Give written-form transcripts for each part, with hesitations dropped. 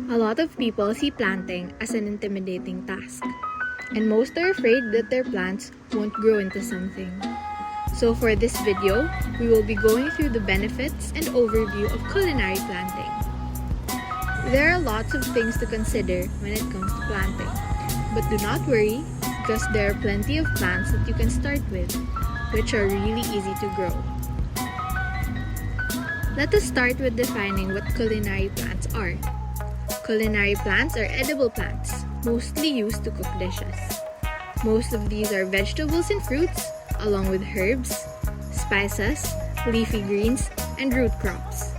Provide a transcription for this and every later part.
A lot of people see planting as an intimidating task, and most are afraid that their plants won't grow into something. So for this video, we will be going through the benefits and overview of culinary planting. There are lots of things to consider when it comes to planting, but do not worry because there are plenty of plants that you can start with, which are really easy to grow. Let us start with defining what culinary plants are. Culinary plants are edible plants, mostly used to cook dishes. Most of these are vegetables and fruits, along with herbs, spices, leafy greens, and root crops.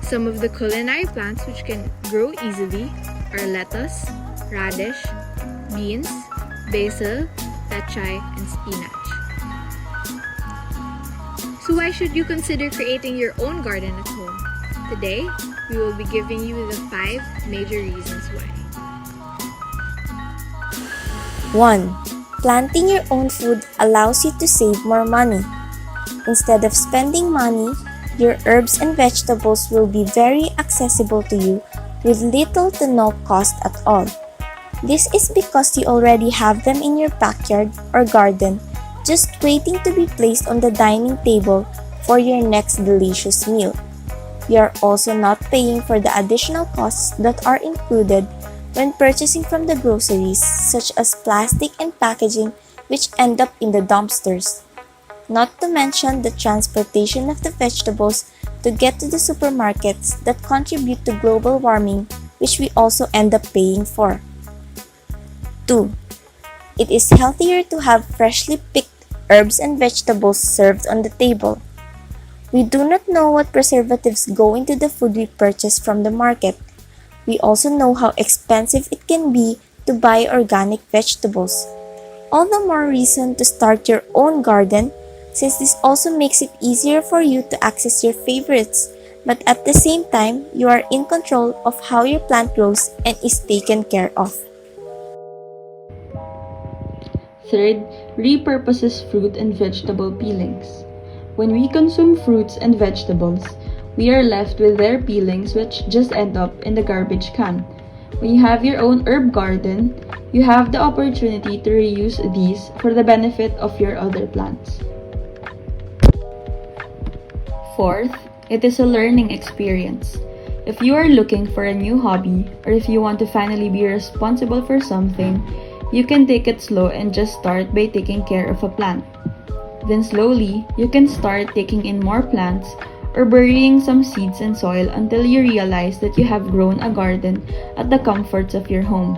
Some of the culinary plants which can grow easily are lettuce, radish, beans, basil, pechay, and spinach. So why should you consider creating your own garden at home? Today, we will be giving you the 5 major reasons why. 1. Planting your own food allows you to save more money. Instead of spending money, your herbs and vegetables will be very accessible to you with little to no cost at all. This is because you already have them in your backyard or garden, just waiting to be placed on the dining table for your next delicious meal. You are also not paying for the additional costs that are included when purchasing from the groceries, such as plastic and packaging, which end up in the dumpsters. Not to mention the transportation of the vegetables to get to the supermarkets that contribute to global warming, which we also end up paying for. 2. It is healthier to have freshly picked herbs and vegetables served on the table. We do not know what preservatives go into the food we purchase from the market. We also know how expensive it can be to buy organic vegetables. All the more reason to start your own garden, since this also makes it easier for you to access your favorites, but at the same time, you are in control of how your plant grows and is taken care of. 3. Repurposes fruit and vegetable peelings. When we consume fruits and vegetables, we are left with their peelings which just end up in the garbage can. When you have your own herb garden, you have the opportunity to reuse these for the benefit of your other plants. 4th, it is a learning experience. If you are looking for a new hobby or if you want to finally be responsible for something, you can take it slow and just start by taking care of a plant. Then slowly, you can start taking in more plants or burying some seeds in soil until you realize that you have grown a garden at the comforts of your home.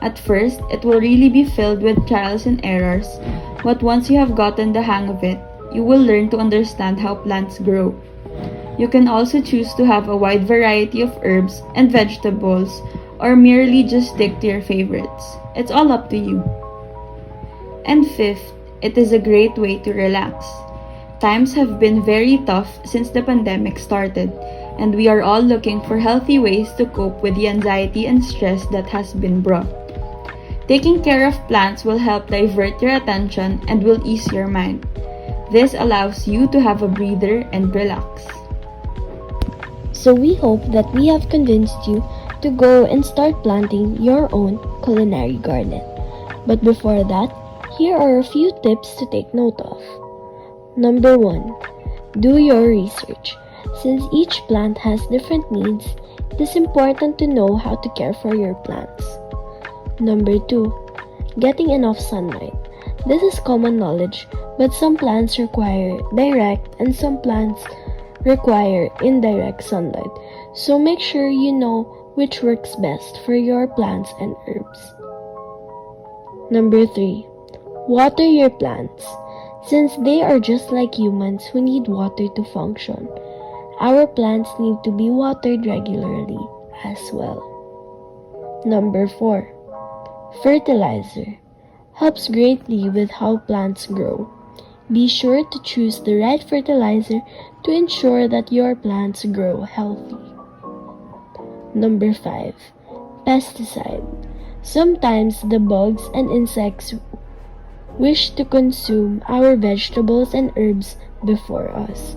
At first, it will really be filled with trials and errors, but once you have gotten the hang of it, you will learn to understand how plants grow. You can also choose to have a wide variety of herbs and vegetables or merely just stick to your favorites. It's all up to you. And 5th, it is a great way to relax. Times have been very tough since the pandemic started, and we are all looking for healthy ways to cope with the anxiety and stress that has been brought. Taking care of plants will help divert your attention and will ease your mind. This allows you to have a breather and relax. So we hope that we have convinced you to go and start planting your own culinary garden. But before that, here are a few tips to take note of. Number 1. Do your research. Since each plant has different needs, it is important to know how to care for your plants. Number 2. Getting enough sunlight. This is common knowledge, but some plants require direct and some plants require indirect sunlight. So make sure you know which works best for your plants and herbs. Number 3. Water your plants. Since they are just like humans who need water to function, our plants need to be watered regularly as well. Number 4. Fertilizer. Helps greatly with how plants grow. Be sure to choose the right fertilizer to ensure that your plants grow healthy. Number 5. Pesticide. Sometimes the bugs and insects wish to consume our vegetables and herbs before us.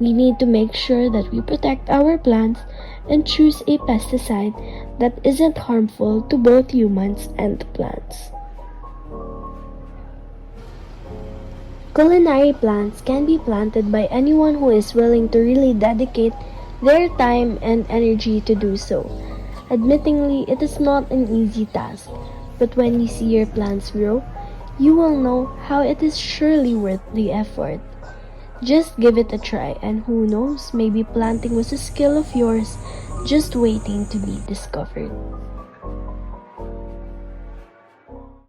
We need to make sure that we protect our plants and choose a pesticide that isn't harmful to both humans and the plants. Culinary plants can be planted by anyone who is willing to really dedicate their time and energy to do so. Admittingly, it is not an easy task, but when you see your plants grow, you will know how it is surely worth the effort. Just give it a try, and who knows, maybe planting was a skill of yours just waiting to be discovered.